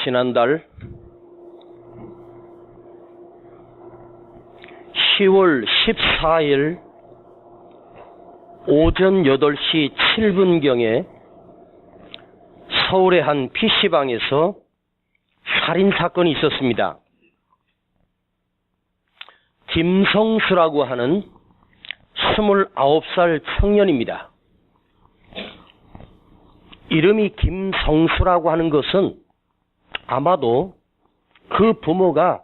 지난달 10월 14일 오전 8시 7분경에 서울의 한 PC방에서 살인사건이 있었습니다. 김성수라고 하는 29살 청년입니다. 이름이 김성수라고 하는 것은 아마도 그 부모가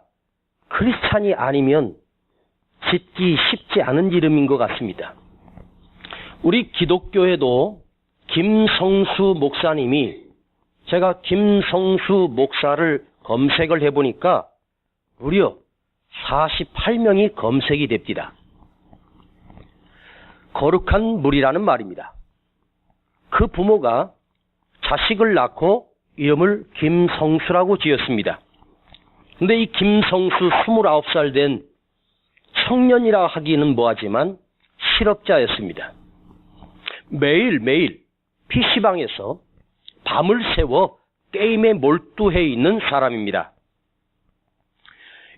크리스찬이 아니면 짓기 쉽지 않은 이름인 것 같습니다. 우리 기독교에도 김성수 목사님이, 제가 김성수 목사를 검색을 해보니까 무려 48명이 검색이 됩니다. 거룩한 물이라는 말입니다. 그 부모가 자식을 낳고 이름을 김성수라고 지었습니다. 근데 이 김성수 29살 된 청년이라 하기는 뭐하지만 실업자였습니다. 매일매일 PC방에서 밤을 새워 게임에 몰두해 있는 사람입니다.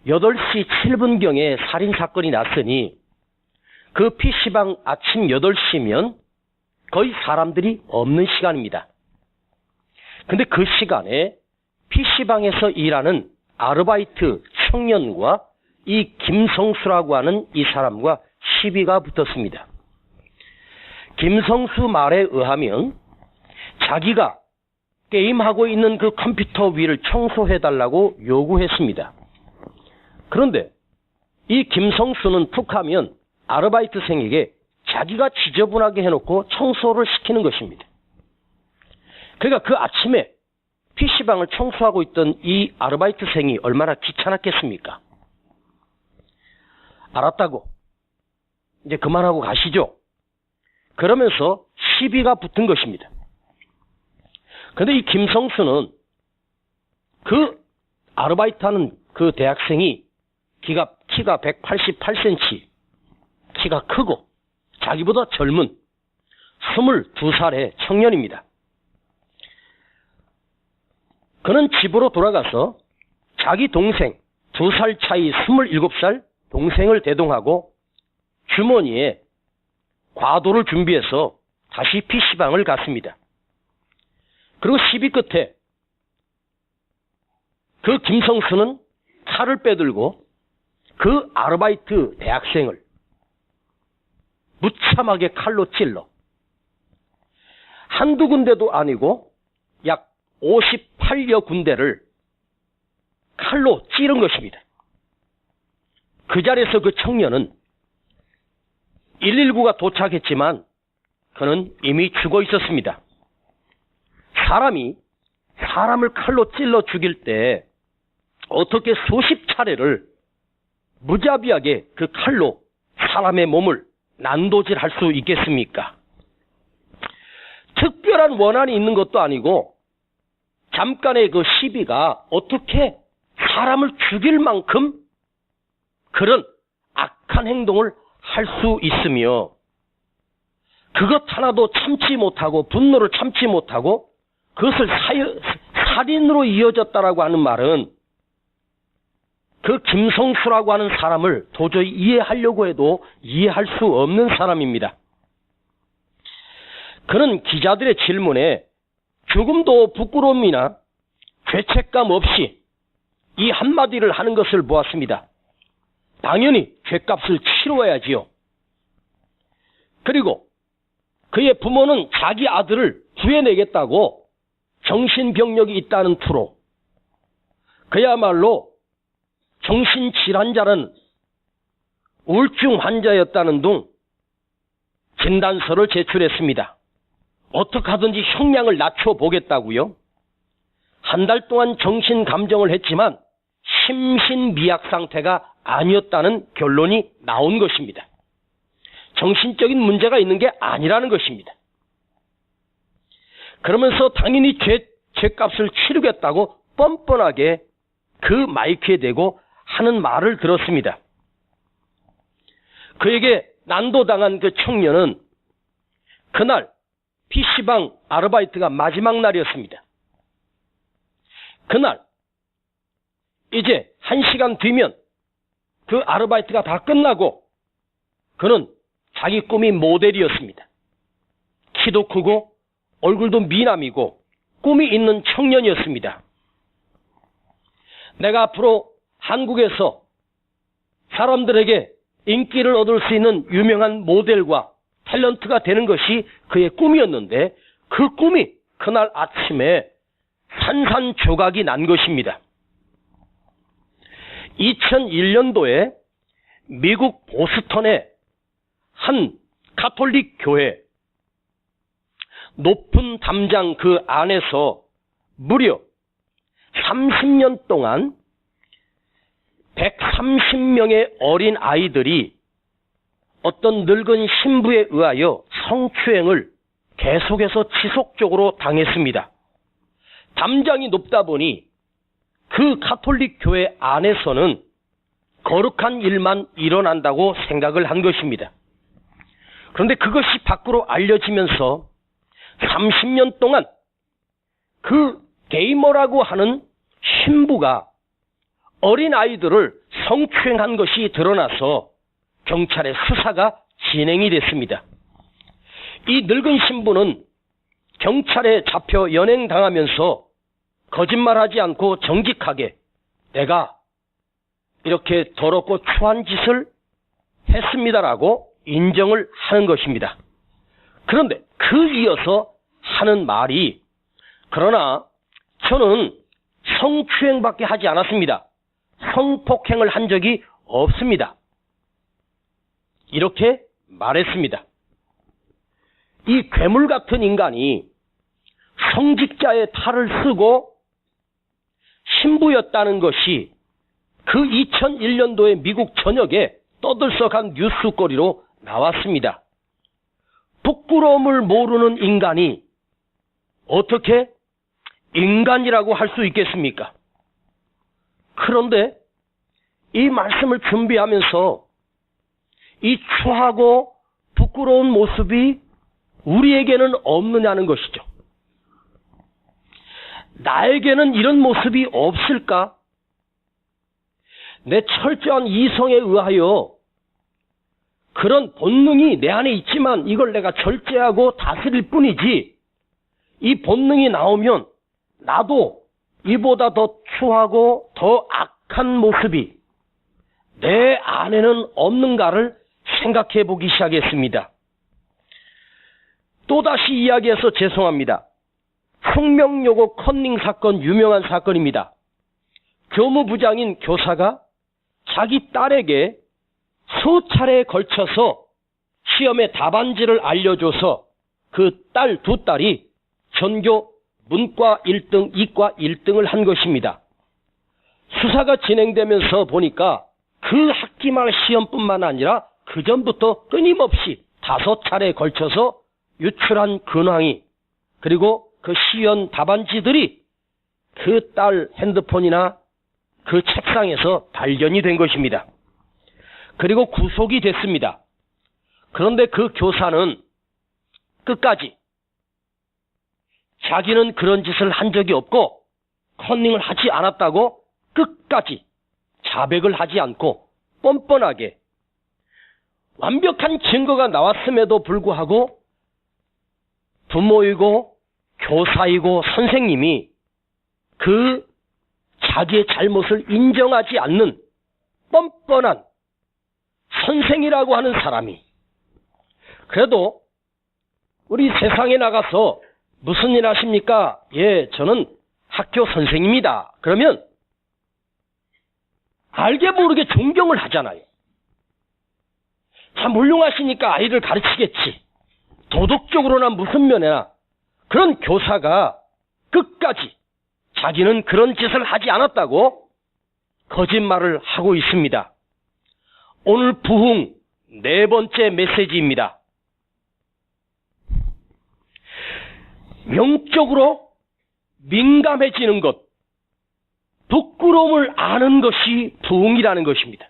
8시 7분경에 살인사건이 났으니 그 PC방 아침 8시면 거의 사람들이 없는 시간입니다. 근데 그 시간에 PC방에서 일하는 아르바이트 청년과 이 김성수라고 하는 이 사람과 시비가 붙었습니다. 김성수 말에 의하면 자기가 게임하고 있는 그 컴퓨터 위를 청소해달라고 요구했습니다. 그런데 이 김성수는 툭하면 아르바이트생에게 자기가 지저분하게 해놓고 청소를 시키는 것입니다. 그러니까 그 아침에 PC방을 청소하고 있던 이 아르바이트생이 얼마나 귀찮았겠습니까? 알았다고 이제 그만하고 가시죠. 그러면서 시비가 붙은 것입니다. 그런데 이 김성수는 그 아르바이트하는 그 대학생이 키가 188cm, 키가 크고 자기보다 젊은 22살의 청년입니다. 그는 집으로 돌아가서 자기 동생, 2살 차이 27살 동생을 대동하고 주머니에 과도를 준비해서 다시 PC방을 갔습니다. 그리고 시비 끝에 그 김성수는 칼을 빼들고 그 아르바이트 대학생을 무참하게 칼로 찔러 한두 군데도 아니고 약 58여 군데를 칼로 찌른 것입니다. 그 자리에서 그 청년은 119가 도착했지만 그는 이미 죽어 있었습니다. 사람이 사람을 칼로 찔러 죽일 때 어떻게 수십 차례를 무자비하게 그 칼로 사람의 몸을 난도질할 수 있겠습니까? 특별한 원한이 있는 것도 아니고 잠깐의 그 시비가 어떻게 사람을 죽일 만큼 그런 악한 행동을 할 수 있으며 그것 하나도 참지 못하고 분노를 참지 못하고 그것을 살인으로 이어졌다라고 하는 말은 그 김성수라고 하는 사람을 도저히 이해하려고 해도 이해할 수 없는 사람입니다. 그는 기자들의 질문에 조금도 부끄러움이나 죄책감 없이 이 한마디를 하는 것을 보았습니다. 당연히 죄값을 치러야지요. 그리고 그의 부모는 자기 아들을 구해내겠다고 정신병력이 있다는 투로 그야말로 정신질환자는 우울증 환자였다는 둥 진단서를 제출했습니다. 어떻게 하든지 형량을 낮춰보겠다고요. 한 달 동안 정신감정을 했지만 심신미약 상태가 아니었다는 결론이 나온 것입니다. 정신적인 문제가 있는 게 아니라는 것입니다. 그러면서 당연히 죄값을 치르겠다고 뻔뻔하게 그 마이크에 대고 하는 말을 들었습니다. 그에게 난도당한 그 청년은 그날 PC방 아르바이트가 마지막 날이었습니다. 그날 이제 1시간 뒤면 그 아르바이트가 다 끝나고 그는 자기 꿈이 모델이었습니다. 키도 크고 얼굴도 미남이고 꿈이 있는 청년이었습니다. 내가 앞으로 한국에서 사람들에게 인기를 얻을 수 있는 유명한 모델과 탤런트가 되는 것이 그의 꿈이었는데 그 꿈이 그날 아침에 산산조각이 난 것입니다. 2001년도에 미국 보스턴의 한 가톨릭 교회 높은 담장 그 안에서 무려 30년 동안 130명의 어린 아이들이 어떤 늙은 신부에 의하여 성추행을 계속해서 지속적으로 당했습니다. 담장이 높다 보니 그 가톨릭 교회 안에서는 거룩한 일만 일어난다고 생각을 한 것입니다. 그런데 그것이 밖으로 알려지면서 30년 동안 그 게이머라고 하는 신부가 어린 아이들을 성추행한 것이 드러나서 경찰의 수사가 진행이 됐습니다. 이 늙은 신부는 경찰에 잡혀 연행당하면서 거짓말하지 않고 정직하게 내가 이렇게 더럽고 추한 짓을 했습니다라고 인정을 하는 것입니다. 그런데 그 이어서 하는 말이 그러나 저는 성추행밖에 하지 않았습니다. 성폭행을 한 적이 없습니다. 이렇게 말했습니다. 이 괴물 같은 인간이 성직자의 탈을 쓰고 신부였다는 것이 그 2001년도에 미국 전역에 떠들썩한 뉴스거리로 나왔습니다. 부끄러움을 모르는 인간이 어떻게 인간이라고 할 수 있겠습니까? 그런데 이 말씀을 준비하면서 이 추하고 부끄러운 모습이 우리에게는 없느냐는 것이죠. 나에게는 이런 모습이 없을까? 내 철저한 이성에 의하여 그런 본능이 내 안에 있지만 이걸 내가 절제하고 다스릴 뿐이지 이 본능이 나오면 나도 이보다 더 추하고 더 악한 모습이 내 안에는 없는가를 생각해 보기 시작했습니다. 또다시 이야기해서 죄송합니다. 혁명여고 컨닝 사건 유명한 사건입니다. 교무부장인 교사가 자기 딸에게 수차례에 걸쳐서 시험의 답안지를 알려줘서 그 딸 두 딸이 전교 문과 1등, 이과 1등을 한 것입니다. 수사가 진행되면서 보니까 그 학기말 시험뿐만 아니라 그 전부터 끊임없이 5차례에 걸쳐서 유출한 근황이 그리고 그 시연 답안지들이 그 딸 핸드폰이나 그 책상에서 발견이 된 것입니다. 그리고 구속이 됐습니다. 그런데 그 교사는 끝까지 자기는 그런 짓을 한 적이 없고 컨닝을 하지 않았다고 끝까지 자백을 하지 않고 뻔뻔하게 완벽한 증거가 나왔음에도 불구하고 부모이고 교사이고 선생님이 그 자기의 잘못을 인정하지 않는 뻔뻔한 선생이라고 하는 사람이 그래도 우리 세상에 나가서 무슨 일 하십니까? 예, 저는 학교 선생입니다. 그러면 알게 모르게 존경을 하잖아요. 참 훌륭하시니까 아이를 가르치겠지. 도덕적으로나 무슨 면에나 그런 교사가 끝까지 자기는 그런 짓을 하지 않았다고 거짓말을 하고 있습니다. 오늘 부흥 4번째 메시지입니다. 영적으로 민감해지는 것, 부끄러움을 아는 것이 부흥이라는 것입니다.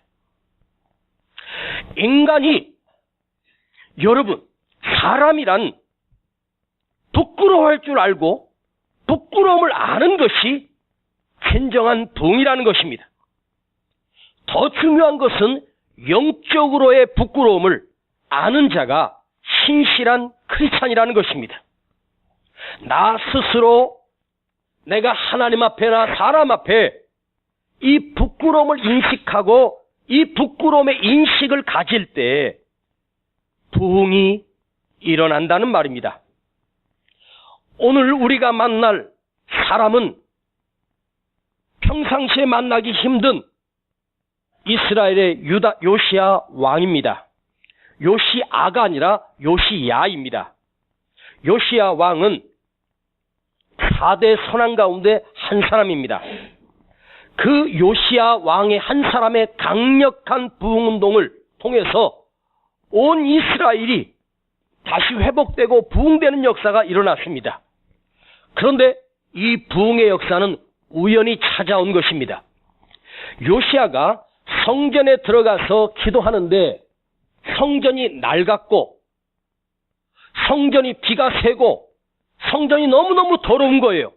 인간이, 여러분, 사람이란 부끄러워할 줄 알고 부끄러움을 아는 것이 진정한 부흥이라는 것입니다. 더 중요한 것은 영적으로의 부끄러움을 아는 자가 신실한 크리스찬이라는 것입니다. 나 스스로 내가 하나님 앞에나 사람 앞에 이 부끄러움을 인식하고 이 부끄러움의 인식을 가질 때 부흥이 일어난다는 말입니다. 오늘 우리가 만날 사람은 평상시에 만나기 힘든 이스라엘의 요시야 왕입니다. 요시아가 아니라 요시야입니다. 요시야 왕은 4대 선왕 가운데 한 사람입니다. 그 요시야 왕의 한 사람의 강력한 부흥운동을 통해서 온 이스라엘이 다시 회복되고 부흥되는 역사가 일어났습니다. 그런데 이 부흥의 역사는 우연히 찾아온 것입니다. 요시야가 성전에 들어가서 기도하는데 성전이 낡았고 성전이 비가 새고 성전이 너무너무 더러운 거예요.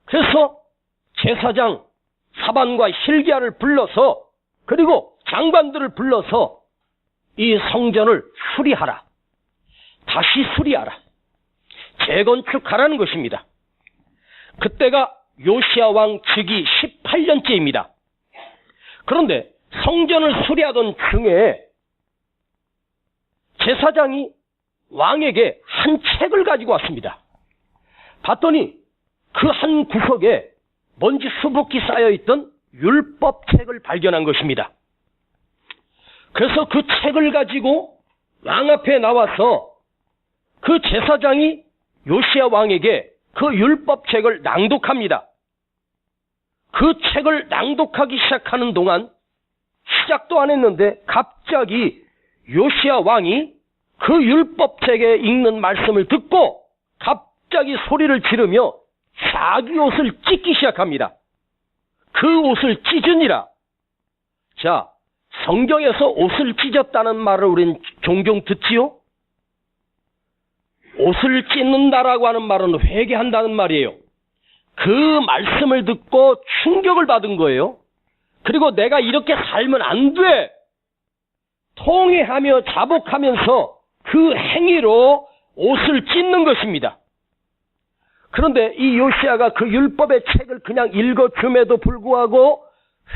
그래서 제사장 사반과 hil기야를 불러서 그리고 장관들을 불러서 이 성전을 수리하라. 다시 수리하라. 재건축하라는 것입니다. 그때가 요시야 왕 즉위 18년째입니다. 그런데 성전을 수리하던 중에 제사장이 왕에게 한 책을 가지고 왔습니다. 봤더니 그 한 구석에 먼지 수북히 쌓여있던 율법책을 발견한 것입니다. 그래서 그 책을 가지고 왕 앞에 나와서 그 제사장이 요시야 왕에게 그 율법책을 낭독합니다. 그 책을 낭독하기 시작하는 동안 시작도 안 했는데 갑자기 요시야 왕이 그 율법책에 읽는 말씀을 듣고 갑자기 소리를 지르며 자기 옷을 찢기 시작합니다. 그 옷을 찢으니라. 자, 성경에서 옷을 찢었다는 말을 우린 종종 듣지요? 옷을 찢는다라고 하는 말은 회개한다는 말이에요. 그 말씀을 듣고 충격을 받은 거예요. 그리고 내가 이렇게 살면 안 돼. 통회하며 자복하면서 그 행위로 옷을 찢는 것입니다. 그런데 이 요시야가 그 율법의 책을 그냥 읽어줌에도 불구하고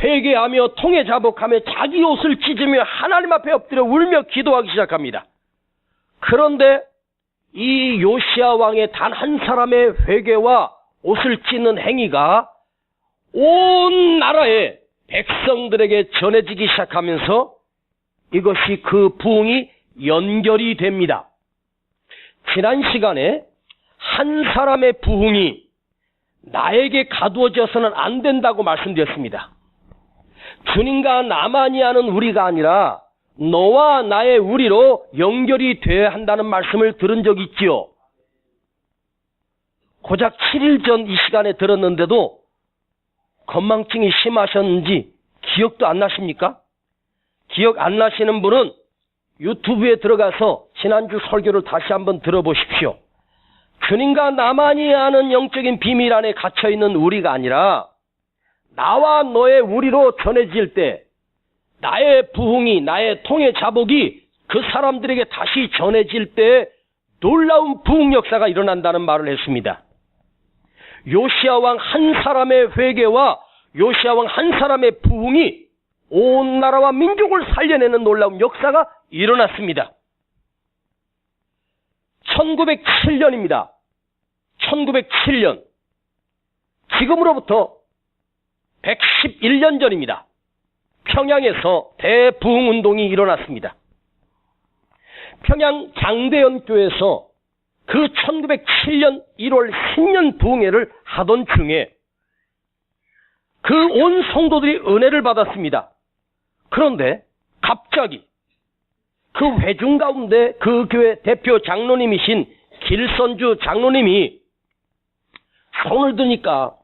회개하며 통회 자복하며 자기 옷을 찢으며 하나님 앞에 엎드려 울며 기도하기 시작합니다. 그런데 이 요시야 왕의 단 한 사람의 회개와 옷을 찢는 행위가 온 나라의 백성들에게 전해지기 시작하면서 이것이 그 부흥이 연결이 됩니다. 지난 시간에 한 사람의 부흥이 나에게 가두어져서는 안 된다고 말씀드렸습니다. 주님과 나만이 하는 우리가 아니라 너와 나의 우리로 연결이 돼야 한다는 말씀을 들은 적이 있지요. 고작 7일 전 이 시간에 들었는데도 건망증이 심하셨는지 기억도 안 나십니까? 기억 안 나시는 분은 유튜브에 들어가서 지난주 설교를 다시 한번 들어보십시오. 주님과 나만이 아는 영적인 비밀 안에 갇혀있는 우리가 아니라 나와 너의 우리로 전해질 때 나의 부흥이, 나의 통해 자복이 그 사람들에게 다시 전해질 때 놀라운 부흥 역사가 일어난다는 말을 했습니다. 요시야 왕 한 사람의 회개와 요시야 왕 한 사람의 부흥이 온 나라와 민족을 살려내는 놀라운 역사가 일어났습니다. 1907년입니다. 1907년. 지금으로부터 111년 전입니다. 평양에서 대부흥운동이 일어났습니다. 평양 장대연 교회에서 그 1907년 1월 신년 부흥회를 하던 중에 그 온 성도들이 은혜를 받았습니다. 그런데 갑자기 그 회중 가운데 그 교회 대표 장로님이신 길선주 장로님이 손을 드니까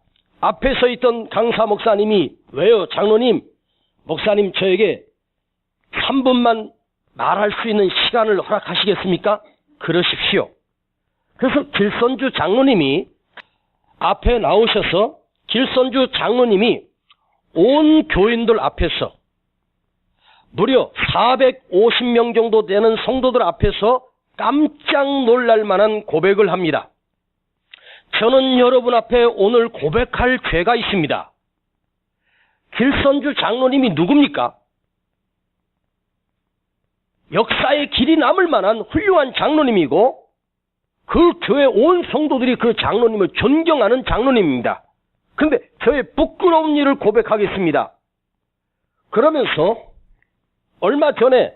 앞에 서 있던 강사 목사님이 왜요 장로님, 목사님 저에게 3분만 말할 수 있는 시간을 허락하시겠습니까? 그러십시오. 그래서 길선주 장로님이 앞에 나오셔서 길선주 장로님이 온 교인들 앞에서 무려 450명 정도 되는 성도들 앞에서 깜짝 놀랄 만한 고백을 합니다. 저는 여러분 앞에 오늘 고백할 죄가 있습니다. 길선주 장로님이 누굽니까? 역사에 길이 남을 만한 훌륭한 장로님이고 그 교회 온 성도들이 그 장로님을 존경하는 장로님입니다. 그런데 저의 부끄러운 일을 고백하겠습니다. 그러면서 얼마 전에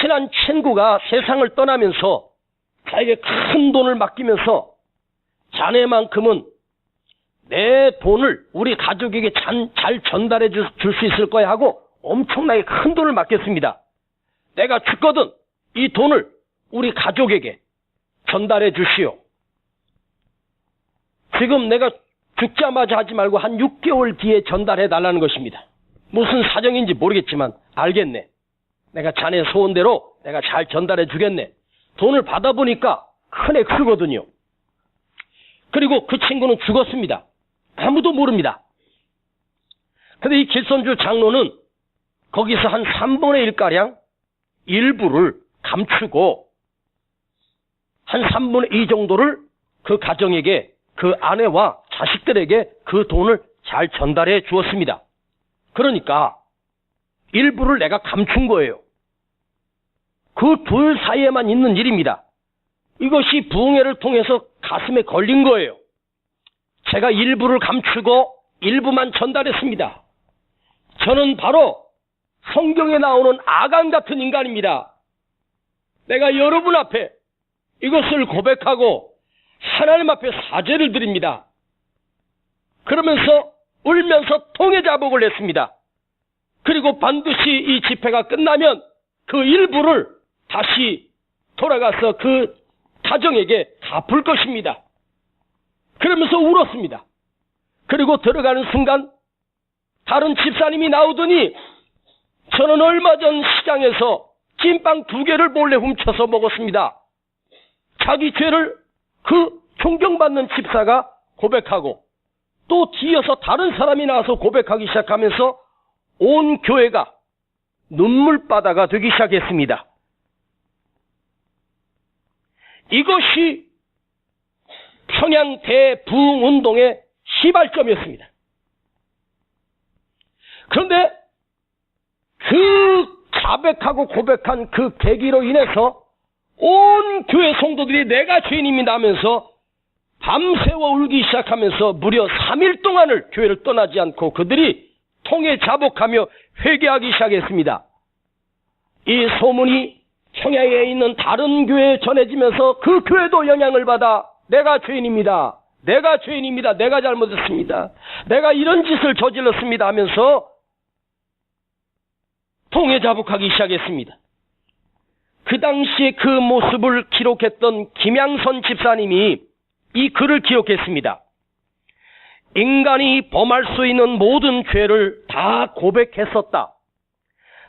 친한 친구가 세상을 떠나면서 자에게 큰 돈을 맡기면서 자네만큼은 내 돈을 우리 가족에게 잘 전달해 줄 수 있을 거야 하고 엄청나게 큰 돈을 맡겼습니다. 내가 죽거든 이 돈을 우리 가족에게 전달해 주시오. 지금 내가 죽자마자 하지 말고 한 6개월 뒤에 전달해 달라는 것입니다. 무슨 사정인지 모르겠지만 알겠네. 내가 자네 소원대로 내가 잘 전달해 주겠네. 돈을 받아보니까 큰 액수거든요. 그리고 그 친구는 죽었습니다. 아무도 모릅니다. 근데 이 길선주 장로는 거기서 한 3분의 1가량 일부를 감추고 한 3분의 2 정도를 그 가정에게, 그 아내와 자식들에게 그 돈을 잘 전달해 주었습니다. 그러니까 일부를 내가 감춘 거예요. 그 둘 사이에만 있는 일입니다. 이것이 부흥회를 통해서 가슴에 걸린 거예요. 제가 일부를 감추고 일부만 전달했습니다. 저는 바로 성경에 나오는 아간 같은 인간입니다. 내가 여러분 앞에 이것을 고백하고 하나님 앞에 사죄를 드립니다. 그러면서 울면서 통회자복을 했습니다. 그리고 반드시 이 집회가 끝나면 그 일부를 다시 돌아가서 그 가정에게 갚을 것입니다. 그러면서 울었습니다. 그리고 들어가는 순간 다른 집사님이 나오더니 저는 얼마 전 시장에서 찐빵 2개를 몰래 훔쳐서 먹었습니다. 자기 죄를 그 존경받는 집사가 고백하고 또 뒤에서 다른 사람이 나와서 고백하기 시작하면서 온 교회가 눈물바다가 되기 시작했습니다. 이것이 평양 대부흥운동의 시발점이었습니다. 그런데 그 자백하고 고백한 그 계기로 인해서 온 교회 성도들이 내가 죄인입니다 하면서 밤새워 울기 시작하면서 무려 3일 동안을 교회를 떠나지 않고 그들이 통해 자복하며 회개하기 시작했습니다. 이 소문이 평양에 있는 다른 교회에 전해지면서 그 교회도 영향을 받아 내가 죄인입니다. 내가 죄인입니다. 내가 잘못했습니다. 내가 이런 짓을 저질렀습니다 하면서 통해 자복하기 시작했습니다. 그 당시에 그 모습을 기록했던 김양선 집사님이 이 글을 기록했습니다. 인간이 범할 수 있는 모든 죄를 다 고백했었다.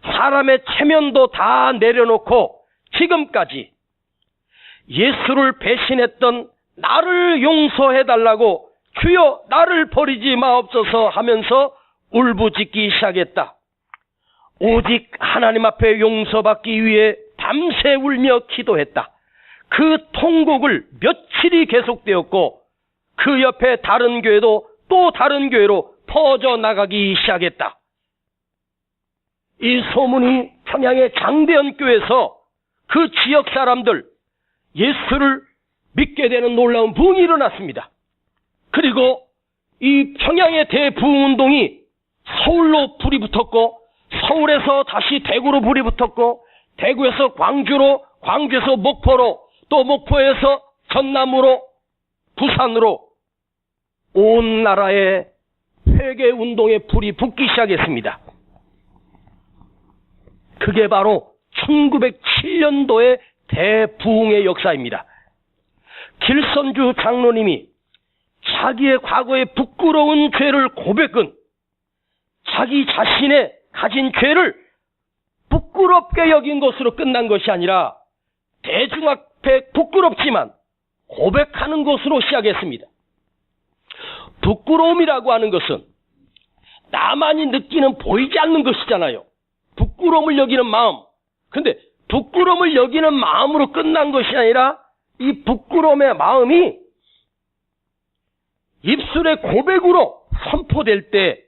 사람의 체면도 다 내려놓고 지금까지 예수를 배신했던 나를 용서해달라고 주여 나를 버리지 마옵소서 하면서 울부짖기 시작했다. 오직 하나님 앞에 용서받기 위해 밤새 울며 기도했다. 그 통곡을 며칠이 계속되었고 그 옆에 다른 교회도 또 다른 교회로 퍼져나가기 시작했다. 이 소문이 평양의 장대현 교회에서 그 지역 사람들 예수를 믿게 되는 놀라운 부흥이 일어났습니다. 그리고 이 평양의 대부흥운동이 서울로 불이 붙었고 서울에서 다시 대구로 불이 붙었고 대구에서 광주로, 광주에서 목포로, 또 목포에서 전남으로, 부산으로 온 나라에 회개운동의 불이 붙기 시작했습니다. 그게 바로 1907년도의 대부흥의 역사입니다. 길선주 장로님이 자기의 과거의 부끄러운 죄를 고백은 자기 자신의 가진 죄를 부끄럽게 여긴 것으로 끝난 것이 아니라 대중 앞에 부끄럽지만 고백하는 것으로 시작했습니다. 부끄러움이라고 하는 것은 나만이 느끼는 보이지 않는 것이잖아요. 부끄러움을 여기는 마음. 근데 부끄러움을 여기는 마음으로 끝난 것이 아니라 이 부끄러움의 마음이 입술의 고백으로 선포될 때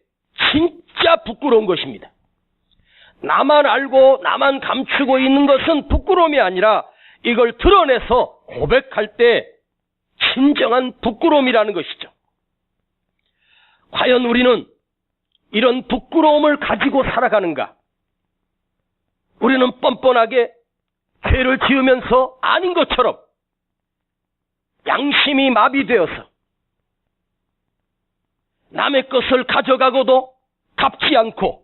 진짜 부끄러운 것입니다. 나만 알고 나만 감추고 있는 것은 부끄러움이 아니라 이걸 드러내서 고백할 때 진정한 부끄러움이라는 것이죠. 과연 우리는 이런 부끄러움을 가지고 살아가는가? 우리는 뻔뻔하게 죄를 지으면서 아닌 것처럼 양심이 마비되어서 남의 것을 가져가고도 갚지 않고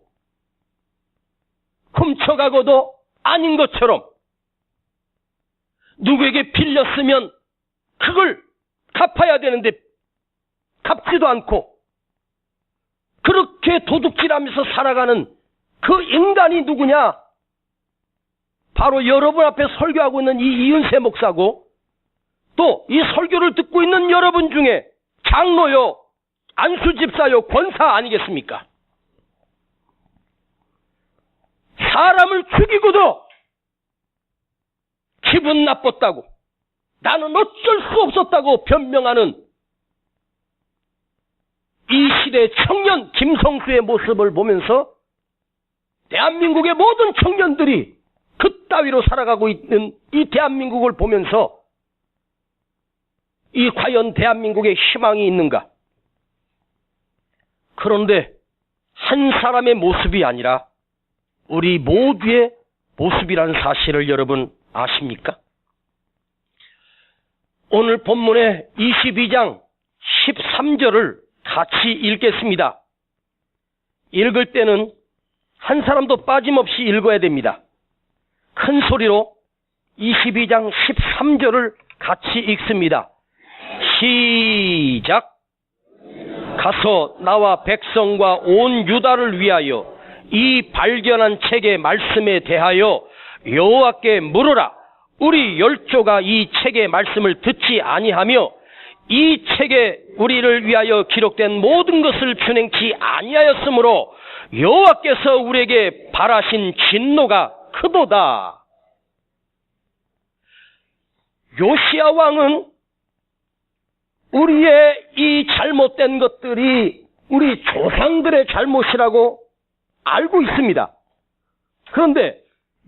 훔쳐가고도 아닌 것처럼 누구에게 빌렸으면 그걸 갚아야 되는데 갚지도 않고 그렇게 도둑질하면서 살아가는 그 인간이 누구냐? 바로 여러분 앞에 설교하고 있는 이 이은세 목사고 또 이 설교를 듣고 있는 여러분 중에 장로요, 안수집사요, 권사 아니겠습니까? 사람을 죽이고도 기분 나빴다고 나는 어쩔 수 없었다고 변명하는 이 시대의 청년 김성수의 모습을 보면서 대한민국의 모든 청년들이 그따위로 살아가고 있는 이 대한민국을 보면서 이 과연 대한민국에 희망이 있는가? 그런데 한 사람의 모습이 아니라 우리 모두의 모습이라는 사실을 여러분 아십니까? 오늘 본문의 22장 13절을 같이 읽겠습니다. 읽을 때는 한 사람도 빠짐없이 읽어야 됩니다. 큰 소리로 22장 13절을 같이 읽습니다. 시작! 가서 나와 백성과 온 유다를 위하여 이 발견한 책의 말씀에 대하여 여호와께 물으라. 우리 열조가 이 책의 말씀을 듣지 아니하며 이 책에 우리를 위하여 기록된 모든 것을 준행치 아니하였으므로 여호와께서 우리에게 발하신 진노가 크도다. 요시야 왕은 우리의 이 잘못된 것들이 우리 조상들의 잘못이라고 알고 있습니다. 그런데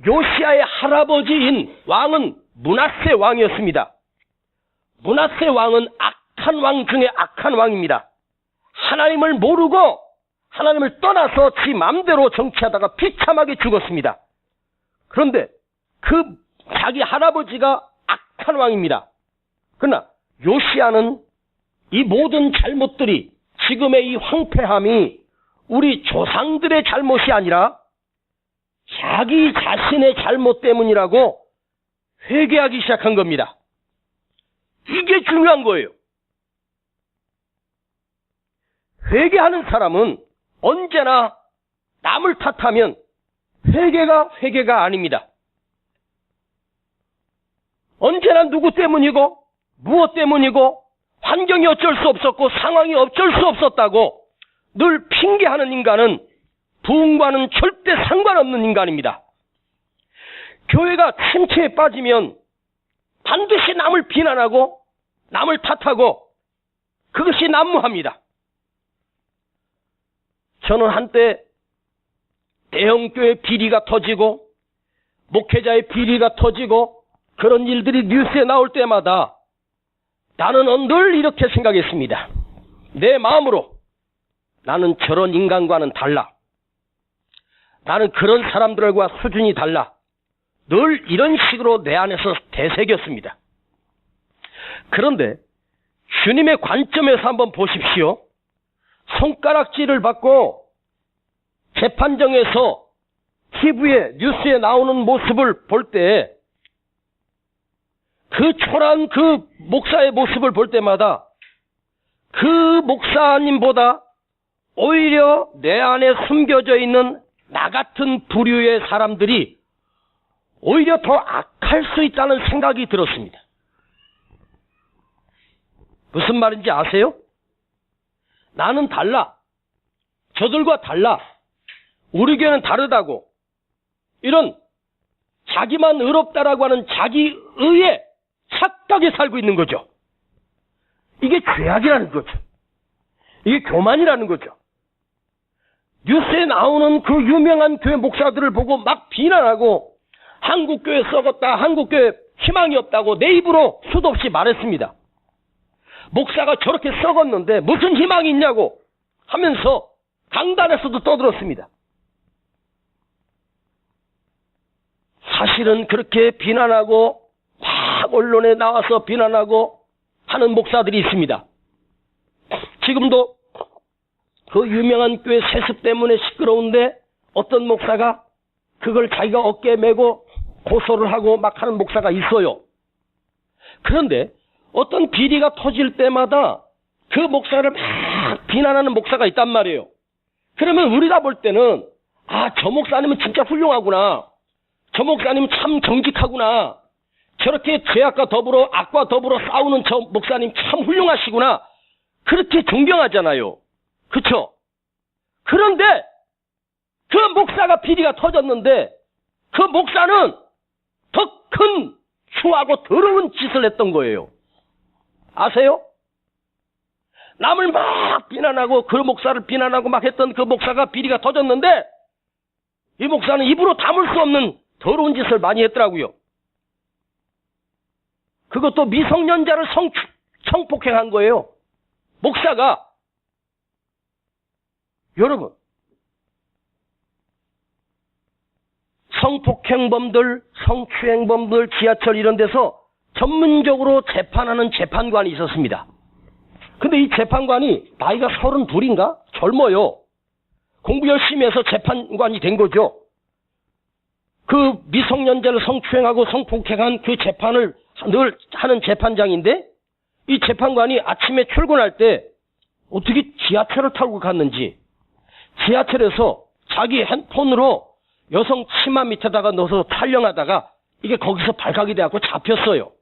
요시야의 할아버지인 왕은 므낫세 왕이었습니다. 므낫세 왕은 악한 왕 중에 악한 왕입니다. 하나님을 모르고 하나님을 떠나서 지 마음대로 정치하다가 비참하게 죽었습니다. 그런데 그 자기 할아버지가 악한 왕입니다. 그러나 요시야는 이 모든 잘못들이 지금의 이 황폐함이 우리 조상들의 잘못이 아니라 자기 자신의 잘못 때문이라고 회개하기 시작한 겁니다. 이게 중요한 거예요. 회개하는 사람은 언제나 남을 탓하면 회개가 아닙니다. 언제나 누구 때문이고 무엇 때문이고 환경이 어쩔 수 없었고 상황이 어쩔 수 없었다고 늘 핑계하는 인간은 부흥과는 절대 상관없는 인간입니다. 교회가 침체에 빠지면 반드시 남을 비난하고 남을 탓하고 그것이 난무합니다. 저는 한때 대형교회 비리가 터지고 목회자의 비리가 터지고 그런 일들이 뉴스에 나올 때마다 나는 늘 이렇게 생각했습니다. 내 마음으로 나는 저런 인간과는 달라. 나는 그런 사람들과 수준이 달라. 늘 이런 식으로 내 안에서 되새겼습니다. 그런데 주님의 관점에서 한번 보십시오. 손가락질을 받고 재판정에서 TV에 뉴스에 나오는 모습을 볼 때 그 초라한 그 목사의 모습을 볼 때마다 그 목사님보다 오히려 내 안에 숨겨져 있는 나 같은 부류의 사람들이 오히려 더 악할 수 있다는 생각이 들었습니다. 무슨 말인지 아세요? 나는 달라. 저들과 달라. 우리 교회는 다르다고. 이런 자기만 의롭다라고 하는 자기의에 착각에 살고 있는 거죠. 이게 죄악이라는 거죠. 이게 교만이라는 거죠. 뉴스에 나오는 그 유명한 교회 목사들을 보고 막 비난하고 한국교회 썩었다, 한국교회 희망이 없다고 내 입으로 수도 없이 말했습니다. 목사가 저렇게 썩었는데 무슨 희망이 있냐고 하면서 강단에서도 떠들었습니다. 사실은 그렇게 비난하고 막 언론에 나와서 비난하고 하는 목사들이 있습니다. 지금도 그 유명한 교회 세습 때문에 시끄러운데 어떤 목사가 그걸 자기가 어깨에 메고 고소를 하고 막 하는 목사가 있어요. 그런데 어떤 비리가 터질 때마다 그 목사를 막 비난하는 목사가 있단 말이에요. 그러면 우리가 볼 때는 저 목사님은 진짜 훌륭하구나. 저 목사님은 참 정직하구나. 저렇게 죄악과 더불어 악과 더불어 싸우는 저 목사님 참 훌륭하시구나. 그렇게 존경하잖아요. 그렇죠? 그런데 그 목사가 비리가 터졌는데 그 목사는 더 큰 추하고 더러운 짓을 했던 거예요. 아세요? 남을 막 비난하고 그 목사를 비난하고 막 했던 그 목사가 비리가 터졌는데 이 목사는 입으로 담을 수 없는 더러운 짓을 많이 했더라고요. 그것도 미성년자를 성폭행한 거예요. 목사가. 여러분, 성폭행범들, 성추행범들 지하철 이런 데서 전문적으로 재판하는 재판관이 있었습니다. 근데 이 재판관이 나이가 32인가? 젊어요. 공부 열심히 해서 재판관이 된 거죠. 그 미성년자를 성추행하고 성폭행한 그 재판을 늘 하는 재판장인데 이 재판관이 아침에 출근할 때 어떻게 지하철을 타고 갔는지 지하철에서 자기 핸드폰으로 여성 치마 밑에다가 넣어서 촬영하다가 이게 거기서 발각이 돼갖고 잡혔어요.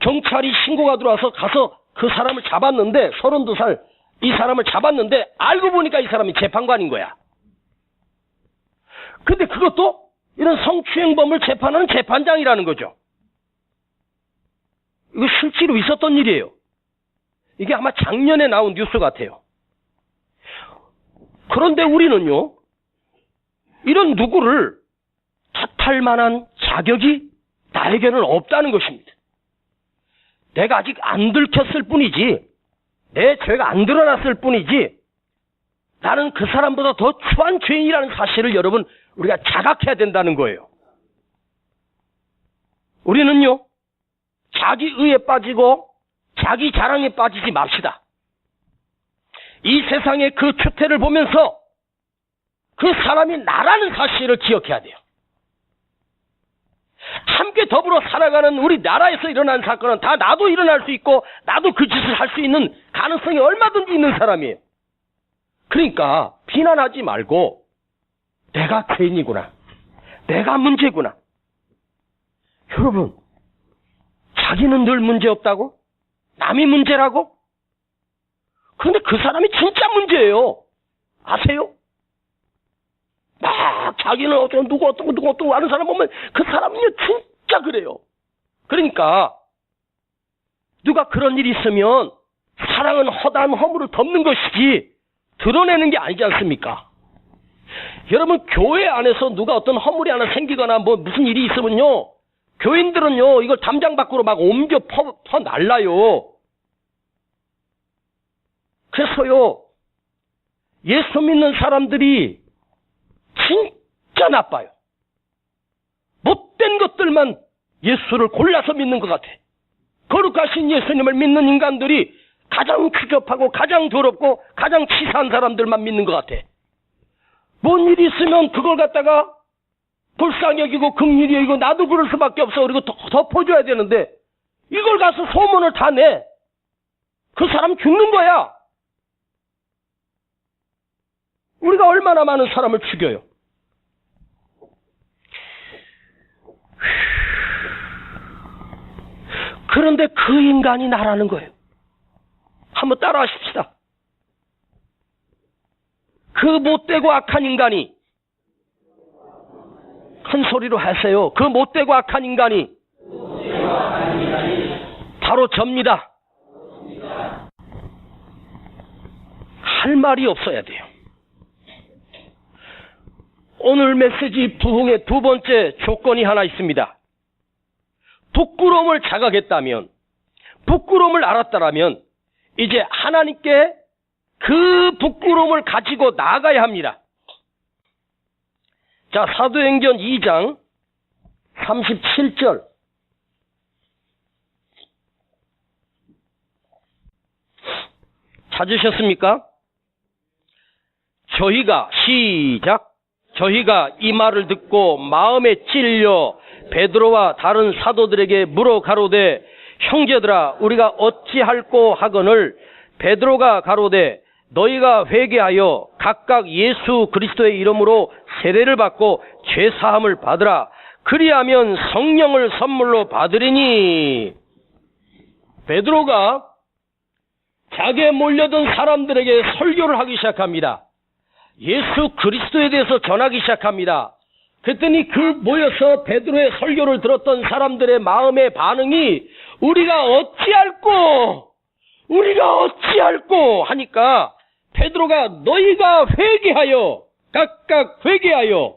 경찰이 신고가 들어와서 가서 그 사람을 잡았는데 32살 이 사람을 잡았는데 알고 보니까 이 사람이 재판관인 거야. 근데 그것도 이런 성추행범을 재판하는 재판장이라는 거죠. 이거 실제로 있었던 일이에요. 이게 아마 작년에 나온 뉴스 같아요. 그런데 우리는요, 이런 누구를 탓할 만한 자격이 나에게는 없다는 것입니다. 내가 아직 안 들켰을 뿐이지, 내 죄가 안 드러났을 뿐이지, 나는 그 사람보다 더 추한 죄인이라는 사실을 여러분, 우리가 자각해야 된다는 거예요. 우리는요, 자기 의에 빠지고 자기 자랑에 빠지지 맙시다. 이 세상의 그 추태를 보면서 그 사람이 나라는 사실을 기억해야 돼요. 함께 더불어 살아가는 우리 나라에서 일어난 사건은 다 나도 일어날 수 있고 나도 그 짓을 할 수 있는 가능성이 얼마든지 있는 사람이에요. 그러니까 비난하지 말고 내가 죄인이구나. 내가 문제구나. 여러분, 자기는 늘 문제없다고? 남이 문제라고? 그런데 그 사람이 진짜 문제예요. 아세요? 막 자기는 누구 어떻고 하는 사람 보면 그 사람은요 진짜 그래요. 그러니까 누가 그런 일이 있으면 사랑은 허다한 허물을 덮는 것이지 드러내는 게 아니지 않습니까? 여러분, 교회 안에서 누가 어떤 허물이 하나 생기거나 뭐 무슨 일이 있으면요, 교인들은요 이걸 담장 밖으로 막 옮겨 퍼 날라요. 그래서요, 예수 믿는 사람들이 진짜 나빠요. 못된 것들만 예수를 골라서 믿는 것 같아. 거룩하신 예수님을 믿는 인간들이 가장 추접하고 가장 더럽고 가장 치사한 사람들만 믿는 것 같아. 뭔 일이 있으면 그걸 갖다가 불쌍히 여기고 긍휼히 여기고 나도 그럴 수밖에 없어. 그리고 덮어줘야 되는데 이걸 가서 소문을 다 내. 그 사람 죽는 거야. 우리가 얼마나 많은 사람을 죽여요. 그런데 그 인간이 나라는 거예요. 한번 따라 하십시다. 그 못되고 악한 인간이 큰 소리로 하세요. 그 못되고 악한 인간이 바로 접니다. 할 말이 없어야 돼요. 오늘 메시지 부흥의 두 번째 조건이 하나 있습니다. 부끄러움을 자각했다면, 부끄러움을 알았다라면 이제 하나님께 그 부끄러움을 가지고 나가야 합니다. 자, 사도행전 2장 37절. 찾으셨습니까? 저희가 시작. 저희가 이 말을 듣고 마음에 찔려 베드로와 다른 사도들에게 물어 가로되 형제들아 우리가 어찌할꼬 하거늘 베드로가 가로되 너희가 회개하여 각각 예수 그리스도의 이름으로 세례를 받고 죄사함을 받으라. 그리하면 성령을 선물로 받으리니. 베드로가 자기에 몰려든 사람들에게 설교를 하기 시작합니다. 예수 그리스도에 대해서 전하기 시작합니다. 그랬더니 그 모여서 베드로의 설교를 들었던 사람들의 마음의 반응이 우리가 어찌할꼬 하니까 베드로가 너희가 회개하여 각각 회개하여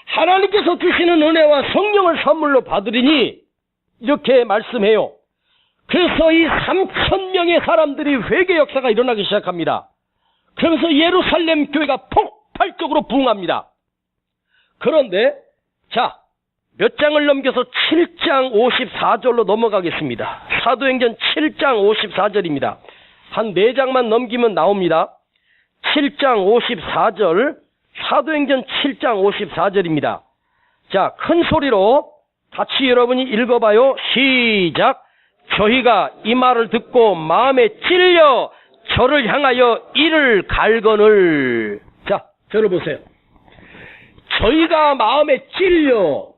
하나님께서 주시는 은혜와 성령을 선물로 받으리니 이렇게 말씀해요. 그래서 이 3,000명의 사람들이 회개 역사가 일어나기 시작합니다. 그러면서 예루살렘 교회가 폭발적으로 부흥합니다. 그런데 자, 몇 장을 넘겨서 7장 54절로 넘어가겠습니다. 사도행전 7장 54절입니다. 한 4장만 넘기면 나옵니다. 7장 54절, 사도행전 7장 54절입니다. 자, 큰 소리로 같이 여러분이 읽어봐요. 시작. 저희가 이 말을 듣고 마음에 찔려 저를 향하여 이를 갈거늘. 자, 저를 보세요. 저희가 마음에 찔려.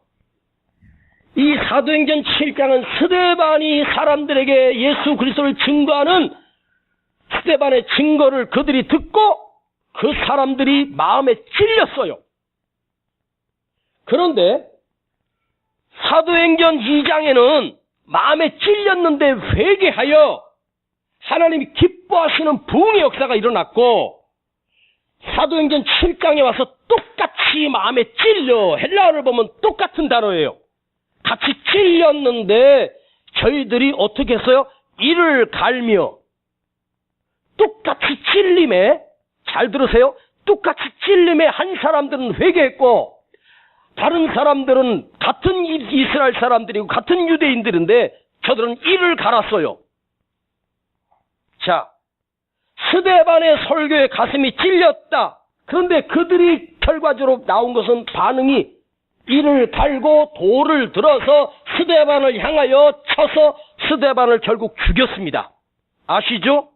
이 사도행전 7장은 스데반이 사람들에게 예수 그리스도를 증거하는 스데반의 증거를 그들이 듣고 그 사람들이 마음에 찔렸어요. 그런데 사도행전 2장에는 마음에 찔렸는데 회개하여 하나님이 기뻐하시는 부흥의 역사가 일어났고, 사도행전 7장에 와서 똑같이 마음에 찔려, 헬라어를 보면 똑같은 단어예요. 같이 찔렸는데 저희들이 어떻게 했어요? 이를 갈며, 똑같이 찔림에, 잘 들으세요, 똑같이 찔림에 한 사람들은 회개했고 다른 사람들은 같은 이스라엘 사람들이고 같은 유대인들인데 저들은 이를 갈았어요. 자, 스데반의 설교에 가슴이 찔렸다. 그런데 그들이 결과적으로 나온 것은 반응이 이를 갈고 돌을 들어서 스데반을 향하여 쳐서 스데반을 결국 죽였습니다. 아시죠?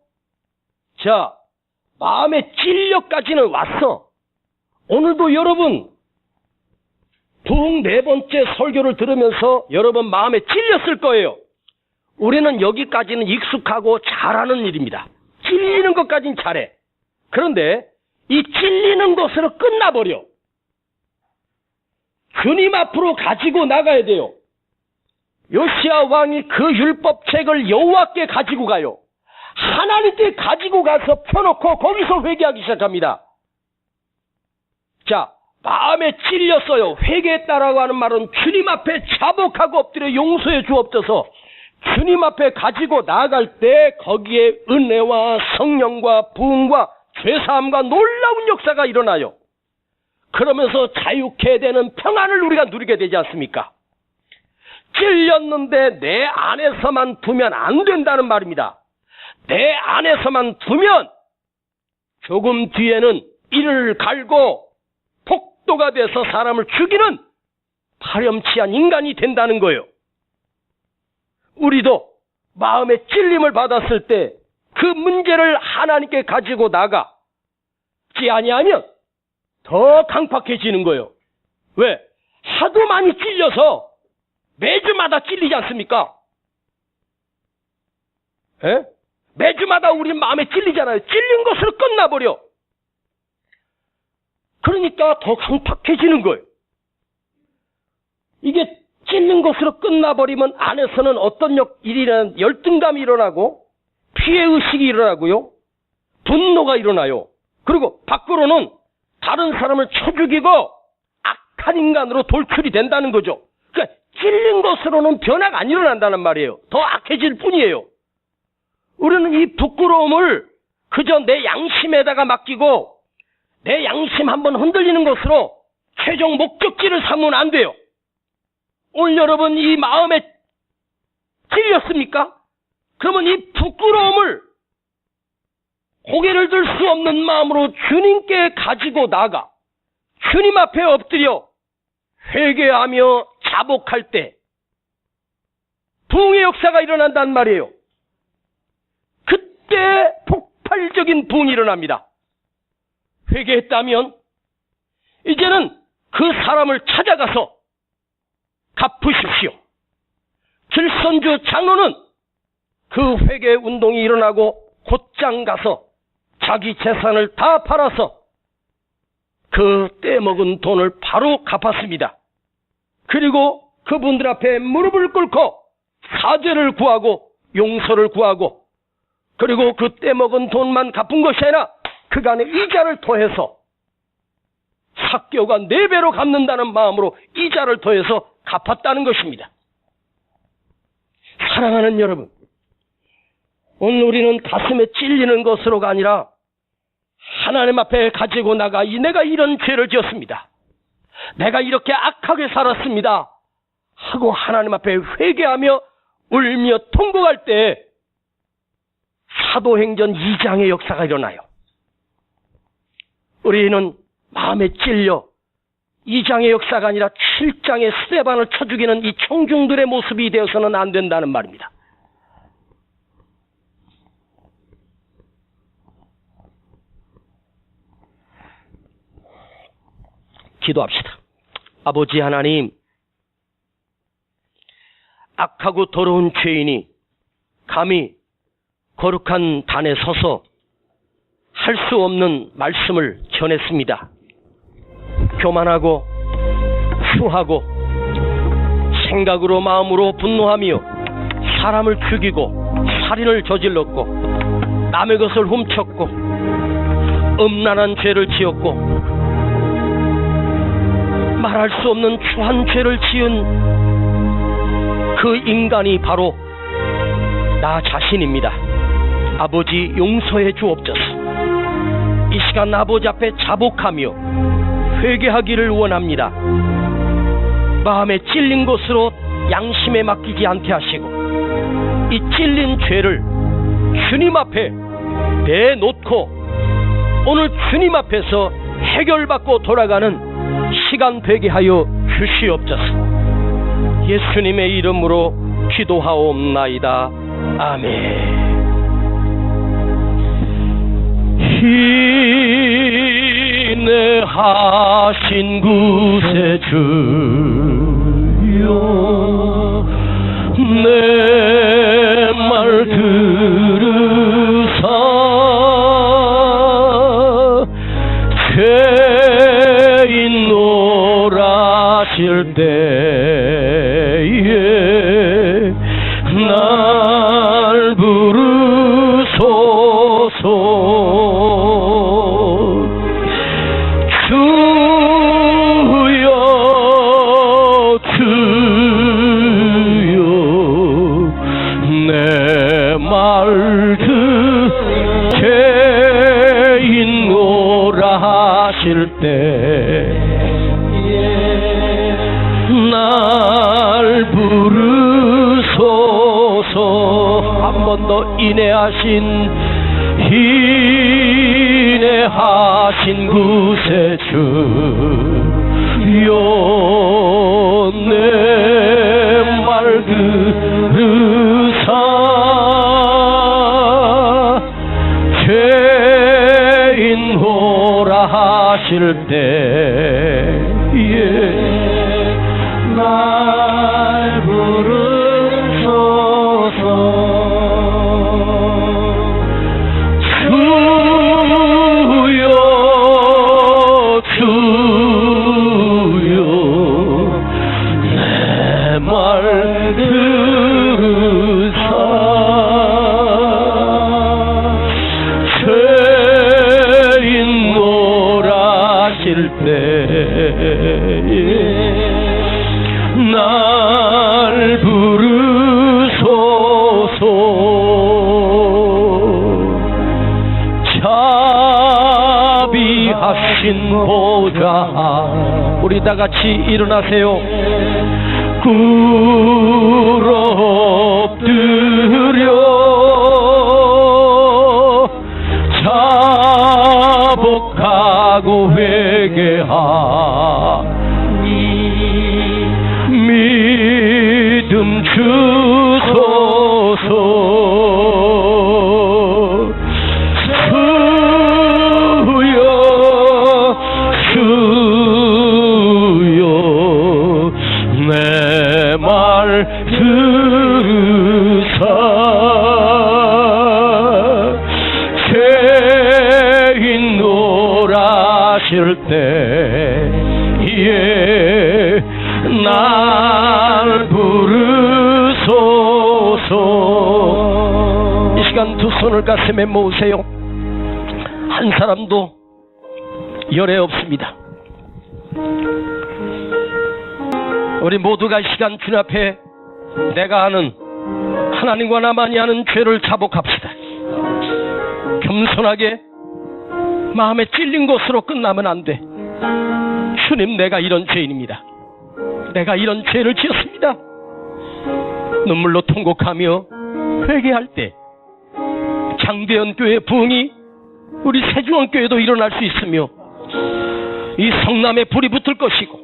자, 마음에 찔려까지는 왔어. 오늘도 여러분 부흥 4번째 설교를 들으면서 여러분 마음에 찔렸을 거예요. 우리는 여기까지는 익숙하고 잘하는 일입니다. 찔리는 것까지는 잘해. 그런데 이 찔리는 것으로 끝나버려. 주님 앞으로 가지고 나가야 돼요. 요시야 왕이 그 율법책을 여호와께 가지고 가요. 하나님께 가지고 가서 펴놓고 거기서 회개하기 시작합니다. 자, 마음에 찔렸어요. 회개했다라고 하는 말은 주님 앞에 자복하고 엎드려 용서해 주옵소서. 주님 앞에 가지고 나아갈 때 거기에 은혜와 성령과 부흥과 죄사함과 놀라운 역사가 일어나요. 그러면서 자유케 되는 평안을 우리가 누리게 되지 않습니까? 찔렸는데 내 안에서만 두면 안 된다는 말입니다. 내 안에서만 두면 조금 뒤에는 이를 갈고 폭도가 돼서 사람을 죽이는 파렴치한 인간이 된다는 거예요. 우리도 마음의 찔림을 받았을 때 그 문제를 하나님께 가지고 나가지 아니하면 더 강팍해지는 거예요. 왜? 하도 많이 찔려서 매주마다 찔리지 않습니까? 에? 매주마다 우리 마음에 찔리잖아요. 찔린 것으로 끝나버려. 그러니까 더 강팍해지는 거예요. 이게 찔린 것으로 끝나버리면 안에서는 어떤 일이나 열등감이 일어나고 피해의식이 일어나고요. 분노가 일어나요. 그리고 밖으로는 다른 사람을 쳐 죽이고 악한 인간으로 돌출이 된다는 거죠. 그러니까 찔린 것으로는 변화가 안 일어난다는 말이에요. 더 악해질 뿐이에요. 우리는 이 부끄러움을 그저 내 양심에다가 맡기고 내 양심 한번 흔들리는 것으로 최종 목적지를 삼으면 안 돼요. 오늘 여러분 이 마음에 찔렸습니까? 그러면 이 부끄러움을 고개를 들 수 없는 마음으로 주님께 가지고 나가 주님 앞에 엎드려 회개하며 자복할 때 부흥의 역사가 일어난단 말이에요. 그때 폭발적인 부흥이 일어납니다. 회개했다면 이제는 그 사람을 찾아가서 갚으십시오. 길선주 장로는 그 회개 운동이 일어나고 곧장 가서 자기 재산을 다 팔아서 그 떼먹은 돈을 바로 갚았습니다. 그리고 그분들 앞에 무릎을 꿇고 사죄를 구하고 용서를 구하고 그리고 그 떼먹은 돈만 갚은 것이 아니라 그간의 이자를 더해서 삭교가 4배로 갚는다는 마음으로 이자를 더해서 갚았다는 것입니다. 사랑하는 여러분, 오늘 우리는 가슴에 찔리는 것으로가 아니라 하나님 앞에 가지고 나가 내가 이런 죄를 지었습니다. 내가 이렇게 악하게 살았습니다. 하고 하나님 앞에 회개하며 울며 통곡할 때 사도행전 2장의 역사가 일어나요. 우리는 마음에 찔려 2장의 역사가 아니라 7장의 스데반을 쳐 죽이는 이 청중들의 모습이 되어서는 안 된다는 말입니다. 기도합시다. 아버지 하나님, 악하고 더러운 죄인이 감히 거룩한 단에 서서 할 수 없는 말씀을 전했습니다. 교만하고 추하고 생각으로 마음으로 분노하며 사람을 죽이고 살인을 저질렀고 남의 것을 훔쳤고 음란한 죄를 지었고 말할 수 없는 추한 죄를 지은 그 인간이 바로 나 자신입니다. 아버지 용서해 주옵소서. 이 시간 아버지 앞에 자복하며 회개하기를 원합니다. 마음에 찔린 것으로 양심에 맡기지 않게 하시고 이 찔린 죄를 주님 앞에 내놓고 오늘 주님 앞에서 해결받고 돌아가는 시간 되게 하여 주시옵소서. 예수님의 이름으로 기도하옵나이다. 아멘. 인내하신 구세주여 내 말 들으사 죄인 노라실 때에 날 부르소서. 때 날 부르소서. 한 번 더 인내하신 구세주여 내 말 들으사 죄인 호라 하실 때에 날 부르소서. 주여 주여 내 우리 다 같이 일어나세요. 꿇어 엎드려 자복하고 회개하니 믿음 주소서. 주여 내 말 들으사 죄인 놀라실 때에 날 부르소서. 이 시간 두 손을 가슴에 모으세요. 한 사람도 열애 없습니다. 우리 모두가 이 시간 주님 앞에 내가 아는 하나님과 나만이 아는 죄를 자복합시다. 겸손하게 마음에 찔린 것으로 끝나면 안 돼. 주님, 내가 이런 죄인입니다. 내가 이런 죄를 지었습니다. 눈물로 통곡하며 회개할 때 장대현 교회 부흥이 우리 세중원교회도 일어날 수 있으며 이 성남에 불이 붙을 것이고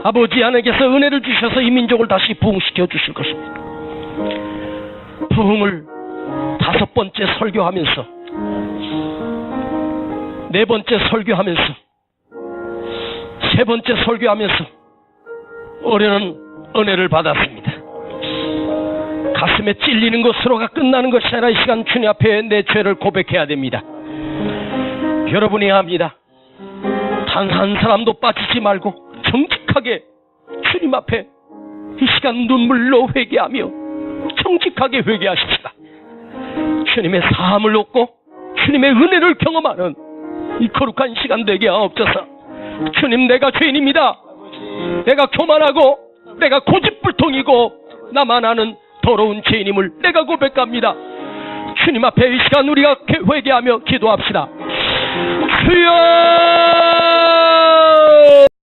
아버지 하나님께서 은혜를 주셔서 이 민족을 다시 부흥시켜 주실 것입니다. 부흥을 5번째 설교하면서 4번째 설교하면서 3번째 설교하면서 올해는 은혜를 받았습니다. 가슴에 찔리는 것으로가 끝나는 것이 아니라 이 시간 주님 앞에 내 죄를 고백해야 됩니다. 여러분이 합니다. 단 한 사람도 빠지지 말고 정직하게 주님 앞에 이 시간 눈물로 회개하며 정직하게 회개하십시다. 주님의 사함을 얻고 주님의 은혜를 경험하는 이 거룩한 시간 되게 하옵소서. 주님, 내가 죄인입니다. 내가 교만하고 내가 고집불통이고 나만 아는 더러운 죄인임을 내가 고백합니다. 주님 앞에 이 시간 우리가 회개하며 기도합시다. 주여!